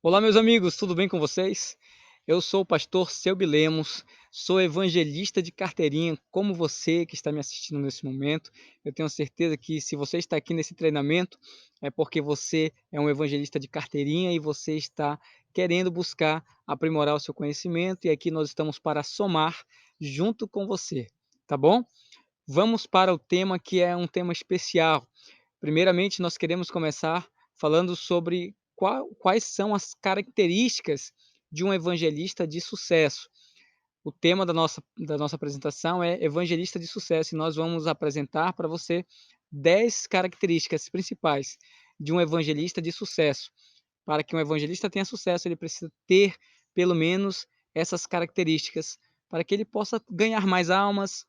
Olá, meus amigos, tudo bem com vocês? Eu sou o pastor Selby Lemos, sou evangelista de carteirinha, como você que está me assistindo nesse momento. Eu tenho certeza que se você está aqui nesse treinamento, é porque você é um evangelista de carteirinha e você está querendo buscar aprimorar o seu conhecimento, e aqui nós estamos para somar junto com você, tá bom? Vamos para o tema que é um tema especial. Primeiramente, nós queremos começar falando sobre quais são as características de um evangelista de sucesso. O tema da nossa apresentação é evangelista de sucesso, e nós vamos apresentar para você 10 características principais de um evangelista de sucesso. Para que um evangelista tenha sucesso, ele precisa ter pelo menos essas características, para que ele possa ganhar mais almas,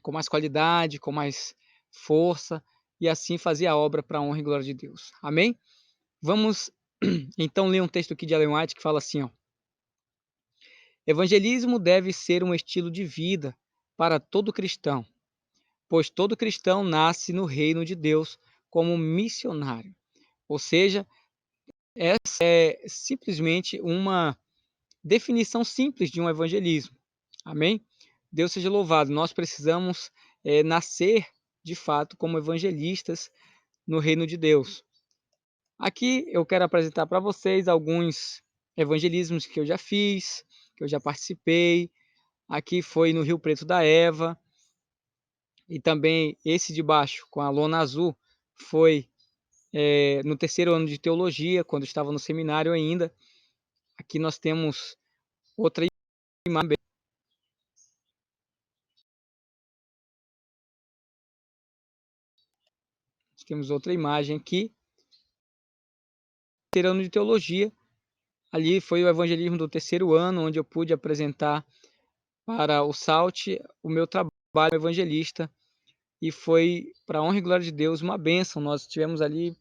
com mais qualidade, com mais força, e assim fazer a obra para a honra e glória de Deus. Amém? Vamos então ler um texto aqui de Ellen White que fala assim, ó: Evangelismo deve ser um estilo de vida para todo cristão, pois todo cristão nasce no reino de Deus como missionário. Ou seja, essa é simplesmente uma definição simples de um evangelismo. Amém? Deus seja louvado. Nós precisamos nascer de fato como evangelistas no reino de Deus. Aqui eu quero apresentar para vocês alguns evangelismos que eu já fiz, que eu já participei. Aqui foi no Rio Preto da Eva, e também esse de baixo, com a lona azul, foi no terceiro ano de teologia, quando estava no seminário ainda. Aqui nós temos outra imagem, aqui, terceiro ano de teologia. Ali foi o evangelismo do terceiro ano, onde eu pude apresentar para o SALT o meu trabalho evangelista, e foi, para a honra e glória de Deus, uma bênção. Nós tivemos ali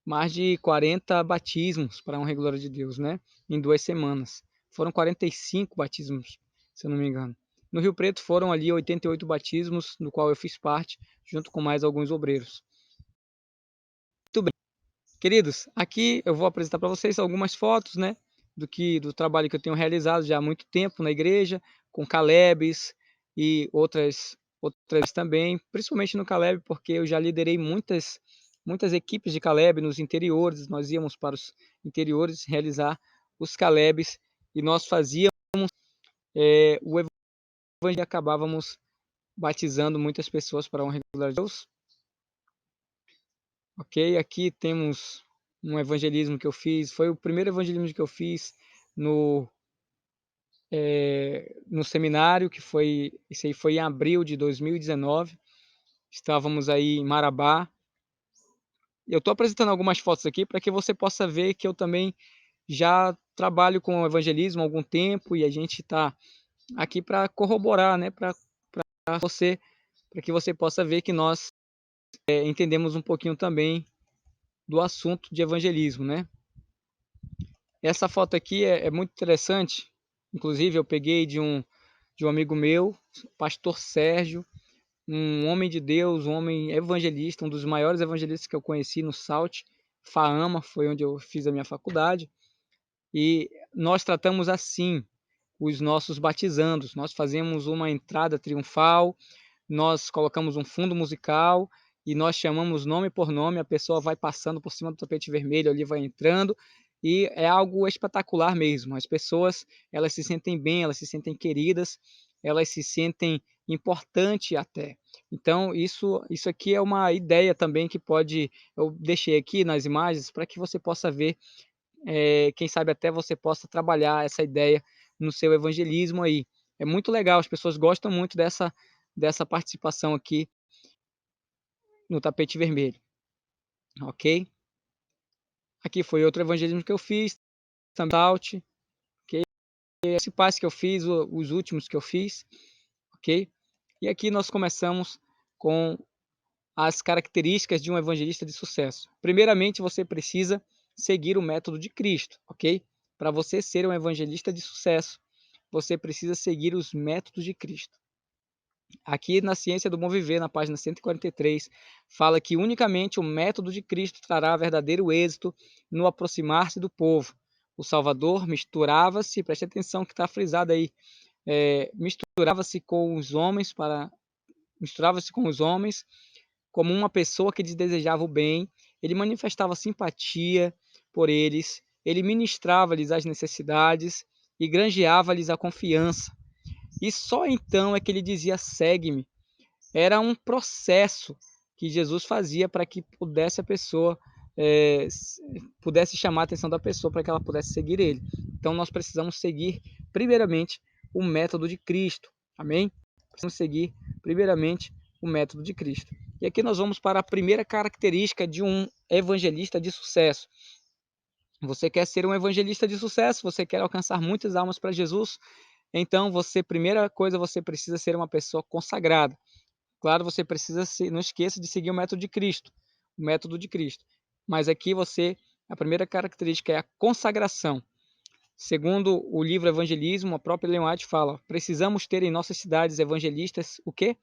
mais de 40 batismos, para a honra e glória de Deus, né? Em 2 semanas. Foram 45 batismos, se eu não me engano. No Rio Preto foram ali 88 batismos, no qual eu fiz parte, junto com mais alguns obreiros. Muito bem. Queridos, aqui eu vou apresentar para vocês algumas fotos, né, do trabalho que eu tenho realizado já há muito tempo na igreja, com Calebs e outras também, principalmente no Caleb, porque eu já liderei muitas equipes de Caleb nos interiores. Nós íamos para os interiores realizar os Calebs, e nós fazíamos o evangelho e acabávamos batizando muitas pessoas para a honra e glória de Deus. Ok, aqui temos um evangelismo que eu fiz. Foi o primeiro evangelismo que eu fiz no, no seminário, que foi, isso aí foi em abril de 2019. Estávamos aí em Marabá. Eu estou apresentando algumas fotos aqui para que você possa ver que eu também já trabalho com evangelismo há algum tempo, e a gente está aqui para corroborar, né, para você, para que você possa ver que nós entendemos um pouquinho também do assunto de evangelismo, né? Essa foto aqui é muito interessante. Inclusive, eu peguei de um amigo meu, pastor Sérgio, um homem de Deus, um homem evangelista, um dos maiores evangelistas que eu conheci no SALT, FAAMA, foi onde eu fiz a minha faculdade. E nós tratamos assim os nossos batizandos. Nós fazemos uma entrada triunfal, nós colocamos um fundo musical e nós chamamos nome por nome. A pessoa vai passando por cima do tapete vermelho, ali vai entrando, e é algo espetacular mesmo. As pessoas, elas se sentem bem, elas se sentem queridas, elas se sentem importante até. Então isso aqui é uma ideia também que pode, eu deixei aqui nas imagens para que você possa ver, quem sabe até você possa trabalhar essa ideia no seu evangelismo aí. É muito legal, as pessoas gostam muito dessa participação aqui no tapete vermelho, ok? Aqui foi outro evangelismo que eu fiz, também Salt, ok? Os principais que eu fiz, os últimos que eu fiz, ok? E aqui nós começamos com as características de um evangelista de sucesso. Primeiramente, você precisa seguir o método de Cristo, ok? Para você ser um evangelista de sucesso, você precisa seguir os métodos de Cristo. Aqui na Ciência do Bom Viver, na página 143, fala que unicamente o método de Cristo trará verdadeiro êxito no aproximar-se do povo. O Salvador misturava-se, preste atenção que está frisado aí, misturava-se com os homens como uma pessoa que lhes desejava o bem, ele manifestava simpatia por eles, ele ministrava-lhes as necessidades e granjeava-lhes a confiança. E só então é que ele dizia: segue-me. Era um processo que Jesus fazia para que pudesse a pessoa pudesse chamar a atenção da pessoa para que ela pudesse seguir ele. Então nós precisamos seguir primeiramente o método de Cristo. Amém? Precisamos seguir primeiramente o método de Cristo. E aqui nós vamos para a primeira característica de um evangelista de sucesso. Você quer ser um evangelista de sucesso? Você quer alcançar muitas almas para Jesus? Então, primeira coisa, você precisa ser uma pessoa consagrada. Claro, você precisa não esqueça de seguir o método de Cristo, o método de Cristo. Mas aqui a primeira característica é a consagração. Segundo o livro Evangelismo, a própria Ellen White fala: precisamos ter em nossas cidades evangelistas o quê?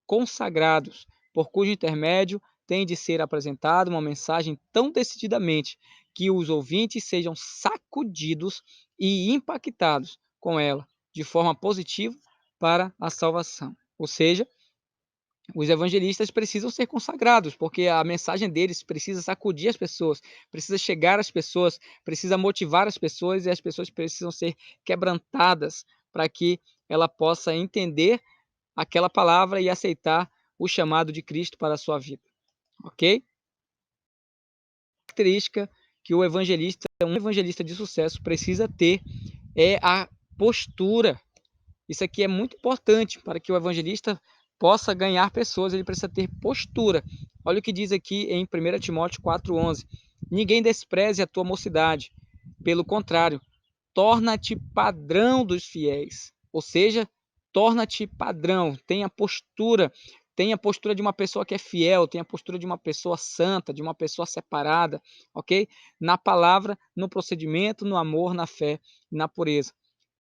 Consagrados, por cujo intermédio tem de ser apresentada uma mensagem tão decididamente que os ouvintes sejam sacudidos e impactados com ela de forma positiva para a salvação. Ou seja, os evangelistas precisam ser consagrados, porque a mensagem deles precisa sacudir as pessoas, precisa chegar às pessoas, precisa motivar as pessoas e as pessoas precisam ser quebrantadas para que ela possa entender aquela palavra e aceitar o chamado de Cristo para a sua vida, ok? A característica que um evangelista de sucesso precisa ter é a postura. Isso aqui é muito importante para que o evangelista possa ganhar pessoas, ele precisa ter postura. Olha o que diz aqui em 1 Timóteo 4,11. Ninguém despreze a tua mocidade, pelo contrário, torna-te padrão dos fiéis. Ou seja, torna-te padrão, tenha a postura de uma pessoa que é fiel, tenha a postura de uma pessoa santa, de uma pessoa separada, ok? Na palavra, no procedimento, no amor, na fé, na pureza.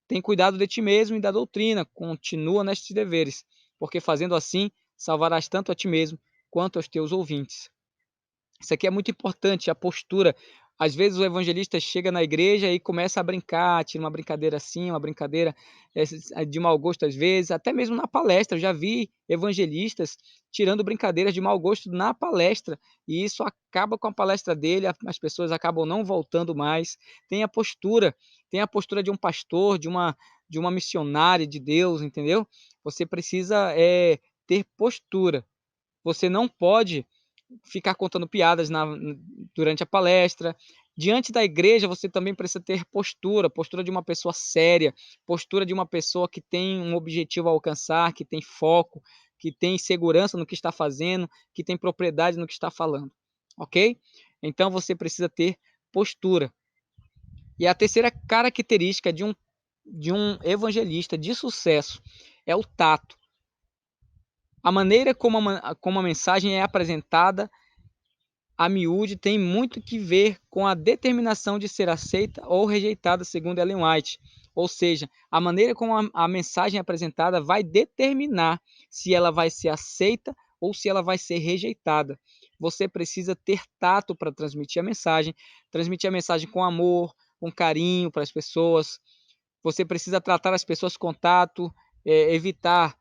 Tem cuidado de ti mesmo e da doutrina, continua nestes deveres, porque fazendo assim, salvarás tanto a ti mesmo quanto aos teus ouvintes. Isso aqui é muito importante, a postura. Às vezes o evangelista chega na igreja e começa a brincar, tira uma brincadeira assim, uma brincadeira de mau gosto às vezes, até mesmo na palestra. Eu já vi evangelistas tirando brincadeiras de mau gosto na palestra, e isso acaba com a palestra dele, as pessoas acabam não voltando mais. Tem a postura de um pastor, de uma missionária de Deus, entendeu? Você precisa ter postura. Você não pode ficar contando piadas durante a palestra. Diante da igreja, você também precisa ter postura de uma pessoa séria, postura de uma pessoa que tem um objetivo a alcançar, que tem foco, que tem segurança no que está fazendo, que tem propriedade no que está falando, ok? Então você precisa ter postura. E a terceira característica de um evangelista de sucesso é o tato. A maneira como a mensagem é apresentada a miúde tem muito que ver com a determinação de ser aceita ou rejeitada, segundo Ellen White. Ou seja, a maneira como a mensagem é apresentada vai determinar se ela vai ser aceita ou se ela vai ser rejeitada. Você precisa ter tato para transmitir a mensagem com amor, com carinho para as pessoas. Você precisa tratar as pessoas com tato, evitar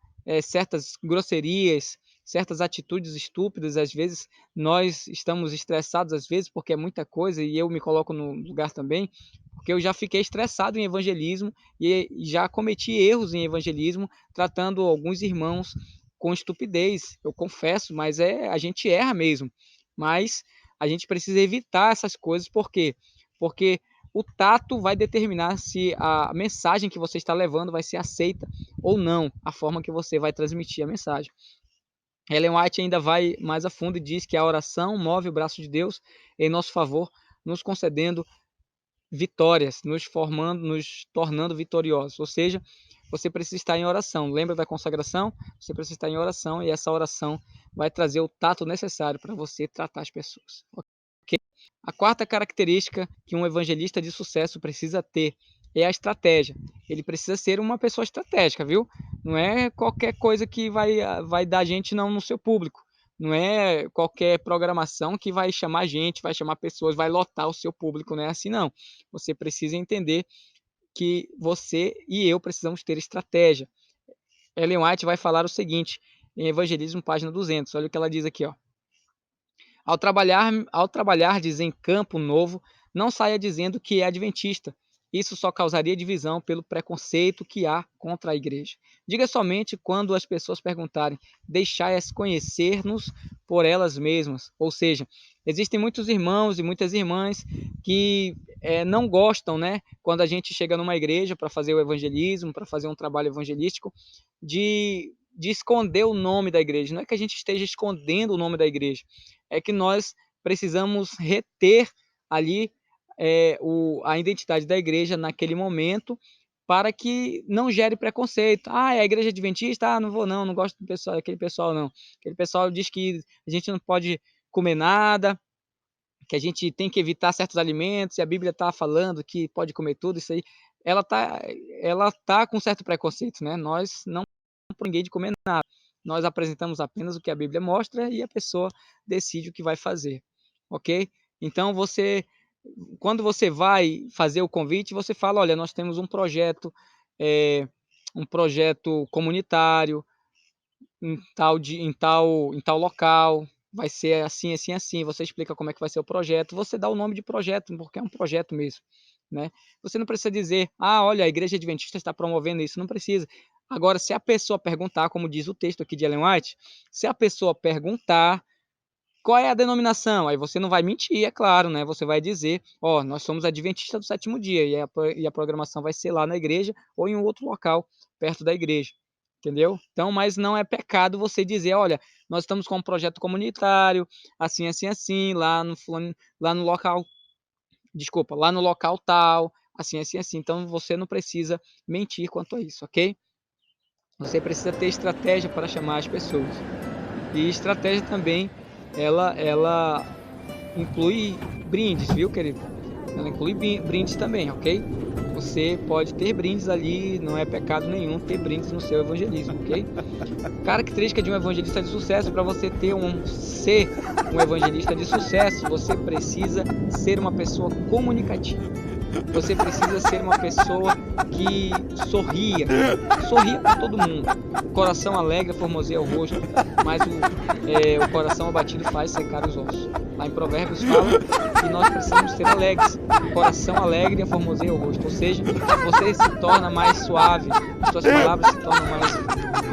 certas grosserias, certas atitudes estúpidas. Às vezes nós estamos estressados, às vezes, porque é muita coisa, e eu me coloco no lugar também, porque eu já fiquei estressado em evangelismo e já cometi erros em evangelismo, tratando alguns irmãos com estupidez, eu confesso, mas a gente erra mesmo. Mas a gente precisa evitar essas coisas, por quê? Porque o tato vai determinar se a mensagem que você está levando vai ser aceita ou não, a forma que você vai transmitir a mensagem. Ellen White ainda vai mais a fundo e diz que a oração move o braço de Deus em nosso favor, nos concedendo vitórias, nos tornando vitoriosos. Ou seja, você precisa estar em oração. Lembra da consagração? Você precisa estar em oração e essa oração vai trazer o tato necessário para você tratar as pessoas. Okay? A quarta característica que um evangelista de sucesso precisa ter é a estratégia. Ele precisa ser uma pessoa estratégica, viu? Não é qualquer coisa que vai dar gente não no seu público. Não é qualquer programação que vai chamar gente, vai chamar pessoas, vai lotar o seu público, não é assim não. Você precisa entender que você e eu precisamos ter estratégia. Ellen White vai falar o seguinte, em Evangelismo, página 200, olha o que ela diz aqui, ó. Ao trabalhardes em campo novo, não saia dizendo que é adventista. Isso só causaria divisão pelo preconceito que há contra a igreja. Diga somente quando as pessoas perguntarem, deixai-as conhecer-nos por elas mesmas. Ou seja, existem muitos irmãos e muitas irmãs que não gostam, né, quando a gente chega numa igreja para fazer o evangelismo, para fazer um trabalho evangelístico, de esconder o nome da igreja. Não é que a gente esteja escondendo o nome da igreja, é que nós precisamos reter ali a identidade da igreja naquele momento para que não gere preconceito. Ah, é a igreja adventista? Ah, não vou não, não gosto do pessoal, aquele pessoal não. Aquele pessoal diz que a gente não pode comer nada, que a gente tem que evitar certos alimentos, e a Bíblia está falando que pode comer tudo, isso aí. Ela tá com certo preconceito, né? Nós não por ninguém de comer nada. Nós apresentamos apenas o que a Bíblia mostra e a pessoa decide o que vai fazer, ok? Então quando você vai fazer o convite, você fala, olha, nós temos um projeto comunitário em tal local, vai ser assim, assim, assim. Você explica como é que vai ser o projeto, você dá o nome de projeto, porque é um projeto mesmo, né? Você não precisa dizer, ah, olha, a Igreja Adventista está promovendo isso, não precisa. Agora, se a pessoa perguntar, como diz o texto aqui de Ellen White, se a pessoa perguntar qual é a denominação, aí você não vai mentir, é claro, né? Você vai dizer, ó, nós somos adventistas do sétimo dia, e a programação vai ser lá na igreja ou em um outro local perto da igreja, entendeu? Então, mas não é pecado você dizer, olha, nós estamos com um projeto comunitário, assim, assim, assim, lá no local, desculpa, lá no local tal, assim, assim, assim. Então, você não precisa mentir quanto a isso, ok? Você precisa ter estratégia para chamar as pessoas. E estratégia também, ela inclui brindes, viu, querido? Ela inclui brindes também, ok? Você pode ter brindes ali, não é pecado nenhum ter brindes no seu evangelismo, ok? Característica de um evangelista de sucesso, para você ser um evangelista de sucesso, você precisa ser uma pessoa comunicativa. Você precisa ser uma pessoa que sorria para todo mundo. O coração alegre formoseia o rosto, mas o coração abatido faz secar os ossos. Lá em Provérbios fala que nós precisamos ser alegres. O coração alegre formoseia o rosto, ou seja, você se torna mais suave, as suas palavras se tornam mais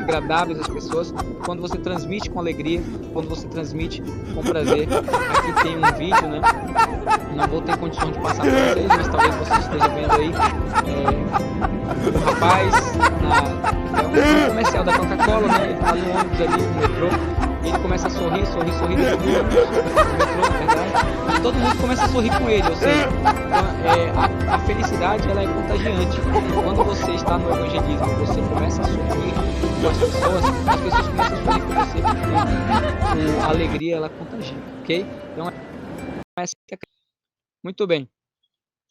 agradáveis às pessoas quando você transmite com alegria, quando você transmite com prazer. Aqui tem um vídeo, né? Não vou ter condições de passar para vocês, mas talvez você esteja vendo aí um rapaz é um comercial da Coca-Cola, né? Ele está no ônibus ali, no metrô, e ele começa a sorrir dentro do ônibus, no metrô, na verdade, e todo mundo começa a sorrir com ele, ou seja, a felicidade ela é contagiante. Quando você está no evangelismo, você começa a sorrir com as pessoas começam a sorrir com você, porque a alegria ela contagia, ok? Então, muito bem.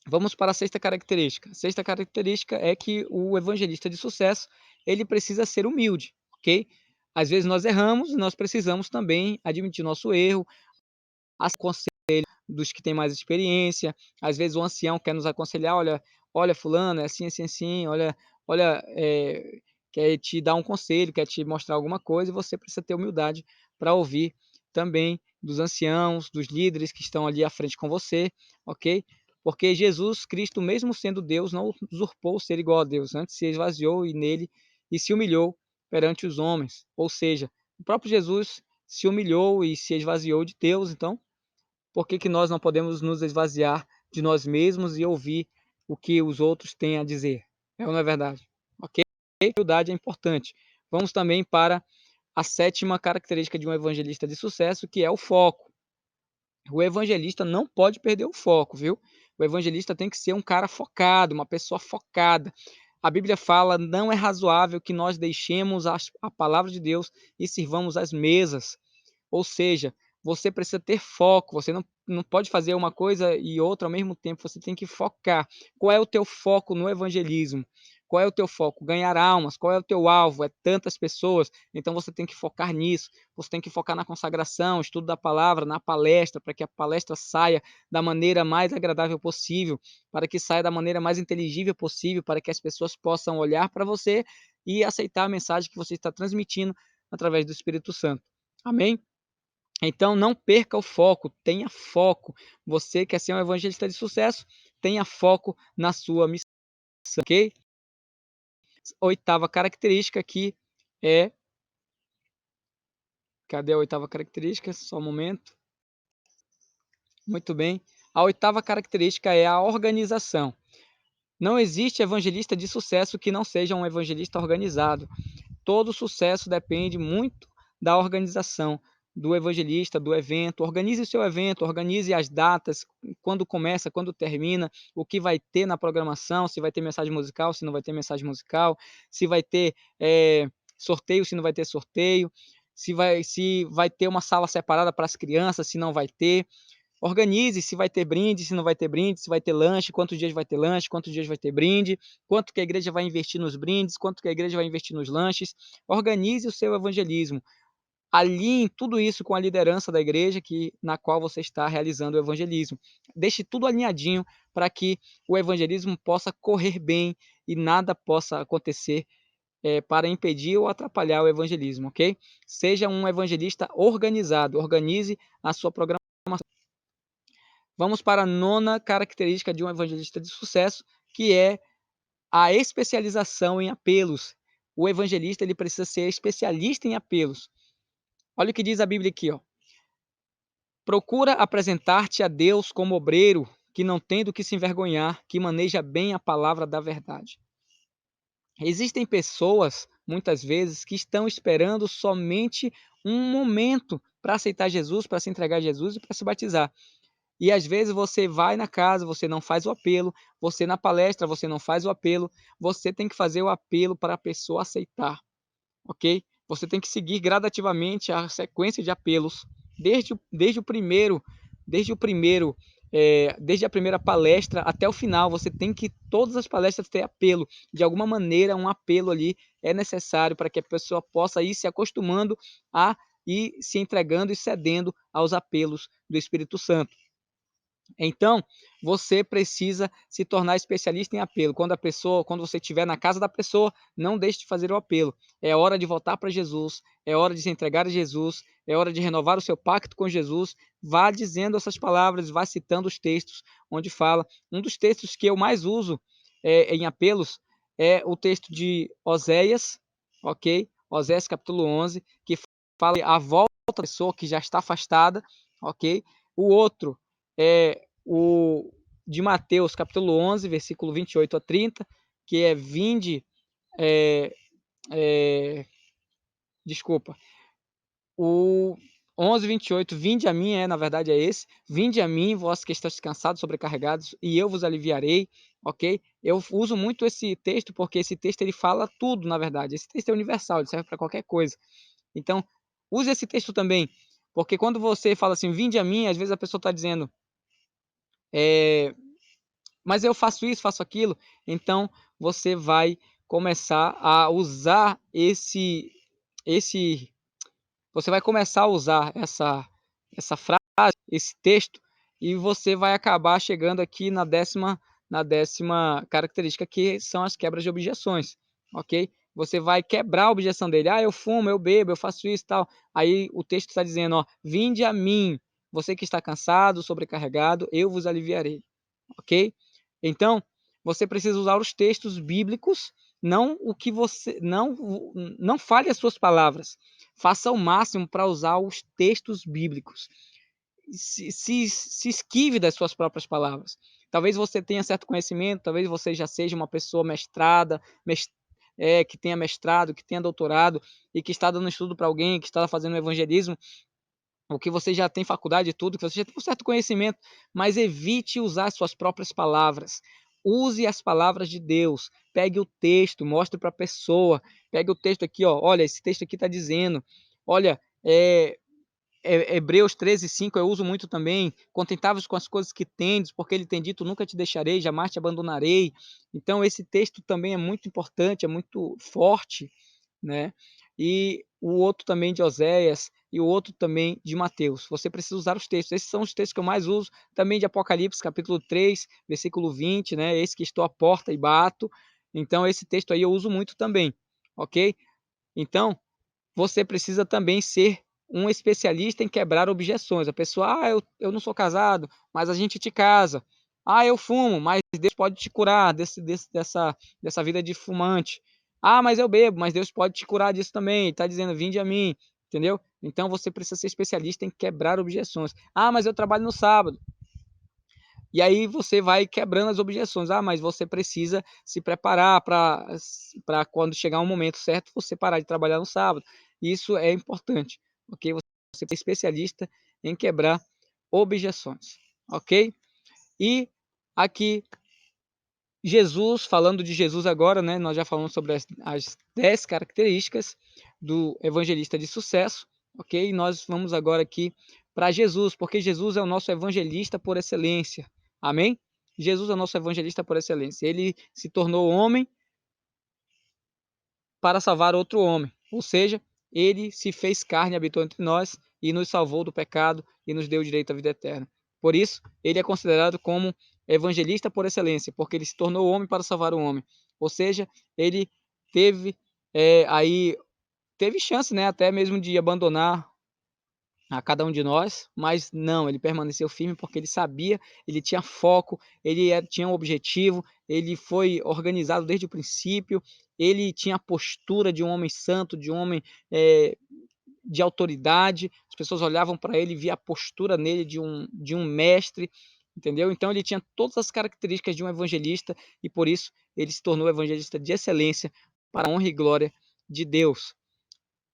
Vamos para a sexta característica. A sexta característica é que o evangelista de sucesso, ele precisa ser humilde, ok? Às vezes nós erramos e nós precisamos também admitir nosso erro, aconselho dos que têm mais experiência. Às vezes o ancião quer nos aconselhar, olha fulano, é assim, assim, assim, olha, quer te dar um conselho, quer te mostrar alguma coisa, e você precisa ter humildade para ouvir também dos anciãos, dos líderes que estão ali à frente com você, ok? Porque Jesus Cristo, mesmo sendo Deus, não usurpou ser igual a Deus, antes se esvaziou e se humilhou perante os homens. Ou seja, o próprio Jesus se humilhou e se esvaziou de Deus, então por que nós não podemos nos esvaziar de nós mesmos e ouvir o que os outros têm a dizer? É ou não é verdade? Ok? A humildade é importante. Vamos também para a sétima característica de um evangelista de sucesso, que é o foco. O evangelista não pode perder o foco, viu? O evangelista tem que ser um cara focado, uma pessoa focada. A Bíblia fala: não é razoável que nós deixemos a palavra de Deus e sirvamos as mesas. Ou seja, você precisa ter foco, você não pode fazer uma coisa e outra ao mesmo tempo, você tem que focar. Qual é o teu foco no evangelismo? Qual é o teu foco? Ganhar almas. Qual é o teu alvo? É tantas pessoas, então você tem que focar nisso. Você tem que focar na consagração, estudo da palavra, na palestra, para que a palestra saia da maneira mais agradável possível, para que saia da maneira mais inteligível possível, para que as pessoas possam olhar para você e aceitar a mensagem que você está transmitindo através do Espírito Santo. Amém? Então não perca o foco, tenha foco. Você quer ser um evangelista de sucesso, tenha foco na sua missão, ok? Oitava característica aqui é... Cadê a oitava característica? Só um momento. Muito bem. A oitava característica é a organização. Não existe evangelista de sucesso que não seja um evangelista organizado. Todo sucesso depende muito da organização do evangelista, do evento. Organize o seu evento, organize as datas, quando começa, quando termina, o que vai ter na programação, se vai ter mensagem musical, se não vai ter mensagem musical, se vai ter sorteio, se não vai ter sorteio, se vai ter uma sala separada para as crianças, se não vai ter. Organize se vai ter brinde, se não vai ter brinde, se vai ter lanche, quantos dias vai ter lanche, quantos dias vai ter brinde, quanto que a igreja vai investir nos brindes, quanto que a igreja vai investir nos lanches. Organize o seu evangelismo. Alinhe tudo isso com a liderança da igreja na qual você está realizando o evangelismo. Deixe tudo alinhadinho para que o evangelismo possa correr bem e nada possa acontecer para impedir ou atrapalhar o evangelismo, ok? Seja um evangelista organizado, organize a sua programação. Vamos para a nona característica de um evangelista de sucesso, que é a especialização em apelos. O evangelista ele precisa ser especialista em apelos. Olha o que diz a Bíblia aqui, ó. Procura apresentar-te a Deus como obreiro, que não tem do que se envergonhar, que maneja bem a palavra da verdade. Existem pessoas, muitas vezes, que estão esperando somente um momento para aceitar Jesus, para se entregar a Jesus e para se batizar. E às vezes você vai na casa, você não faz o apelo, você na palestra, você não faz o apelo, você tem que fazer o apelo para a pessoa aceitar, ok? Você tem que seguir gradativamente a sequência de apelos, desde a primeira palestra até o final. Você tem que, todas as palestras ter apelo, de alguma maneira um apelo ali é necessário para que a pessoa possa ir se acostumando a ir se entregando e cedendo aos apelos do Espírito Santo. Então, você precisa se tornar especialista em apelo. Quando você estiver na casa da pessoa, não deixe de fazer o apelo. É hora de voltar para Jesus, é hora de se entregar a Jesus, é hora de renovar o seu pacto com Jesus. Vá dizendo essas palavras, vá citando os textos onde fala. Um dos textos que eu mais uso em apelos é o texto de Oséias, ok? Oséias capítulo 11, que fala a volta da pessoa que já está afastada, ok? O outro é o de Mateus, capítulo 11, versículo 28 a 30, que é vinde, é, é, desculpa, o 11, 28, vinde a mim, na verdade é esse, vinde a mim, vós que estáis cansados, sobrecarregados, e eu vos aliviarei, ok? Eu uso muito esse texto, porque esse texto ele fala tudo, na verdade, esse texto é universal, ele serve para qualquer coisa. Então, use esse texto também, porque quando você fala assim, vinde a mim, às vezes a pessoa está dizendo, mas eu faço isso, faço aquilo, então você vai começar a usar esse você vai começar a usar essa frase, esse texto, e você vai acabar chegando aqui na décima característica, que são as quebras de objeções, ok? Você vai quebrar a objeção dele. Ah, eu fumo, eu bebo, eu faço isso e tal. Aí o texto está dizendo, ó, vinde a mim, você que está cansado, sobrecarregado, eu vos aliviarei, ok? Então, você precisa usar os textos bíblicos, não o que você não fale as suas palavras. Faça o máximo para usar os textos bíblicos. Se esquive das suas próprias palavras. Talvez você tenha certo conhecimento, talvez você já seja uma pessoa mestrada, que tenha mestrado, que tenha doutorado e que está dando estudo para alguém, que está fazendo evangelismo, ou que você já tem faculdade e tudo, que você já tem um certo conhecimento, mas evite usar suas próprias palavras. Use as palavras de Deus. Pegue o texto, mostre para a pessoa. Pegue o texto aqui, ó. Olha, esse texto aqui está dizendo. Olha, Hebreus 13:5 eu uso muito também, contentai-vos com as coisas que tendes, porque ele tem dito, nunca te deixarei, jamais te abandonarei. Então esse texto também é muito importante, é muito forte, né? E o outro também de Oséias e o outro também de Mateus. Você precisa usar os textos. Esses são os textos que eu mais uso, também de Apocalipse, capítulo 3, versículo 20, né? Esse que estou à porta e bato. Então esse texto aí eu uso muito também, ok? Então, você precisa também ser um especialista em quebrar objeções. A pessoa, eu não sou casado, mas a gente te casa. Ah, eu fumo, mas Deus pode te curar dessa vida de fumante. Ah, mas eu bebo, mas Deus pode te curar disso também. Está dizendo, vinde a mim, entendeu? Então você precisa ser especialista em quebrar objeções. Ah, mas eu trabalho no sábado. E aí você vai quebrando as objeções. Ah, mas você precisa se preparar para quando chegar um momento certo, você parar de trabalhar no sábado. Isso é importante, ok? Você é especialista em quebrar objeções, ok? E aqui, Jesus, falando de Jesus agora, né? Nós já falamos sobre as 10 características do evangelista de sucesso, ok? E nós vamos agora aqui para Jesus, porque Jesus é o nosso evangelista por excelência. Amém? Jesus é o nosso evangelista por excelência. Ele se tornou homem para salvar outro homem. Ou seja, ele se fez carne, habitou entre nós e nos salvou do pecado e nos deu direito à vida eterna. Por isso, ele é considerado como evangelista por excelência, porque ele se tornou homem para salvar o homem. Ou seja, ele teve aí teve chance, né, até mesmo de abandonar a cada um de nós, mas não, ele permaneceu firme porque ele sabia, ele tinha foco, tinha um objetivo, ele foi organizado desde o princípio, ele tinha a postura de um homem santo, de um homem de autoridade, as pessoas olhavam para ele e via a postura nele de um mestre, entendeu? Então ele tinha todas as características de um evangelista e por isso ele se tornou evangelista de excelência para a honra e glória de Deus.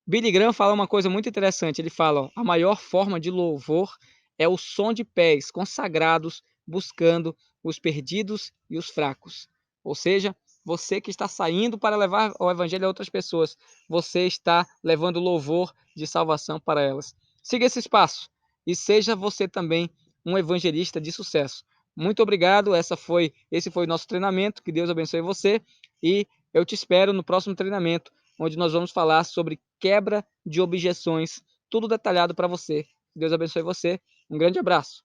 Billy Graham fala uma coisa muito interessante. Ele fala: ó, a maior forma de louvor é o som de pés consagrados buscando os perdidos e os fracos. Ou seja, você que está saindo para levar o evangelho a outras pessoas, você está levando louvor de salvação para elas. Siga esse espaço e seja você também um evangelista de sucesso. Muito obrigado. Esse foi o nosso treinamento. Que Deus abençoe você e eu te espero no próximo treinamento, onde nós vamos falar sobre quebra de objeções, tudo detalhado para você. Deus abençoe você. Um grande abraço.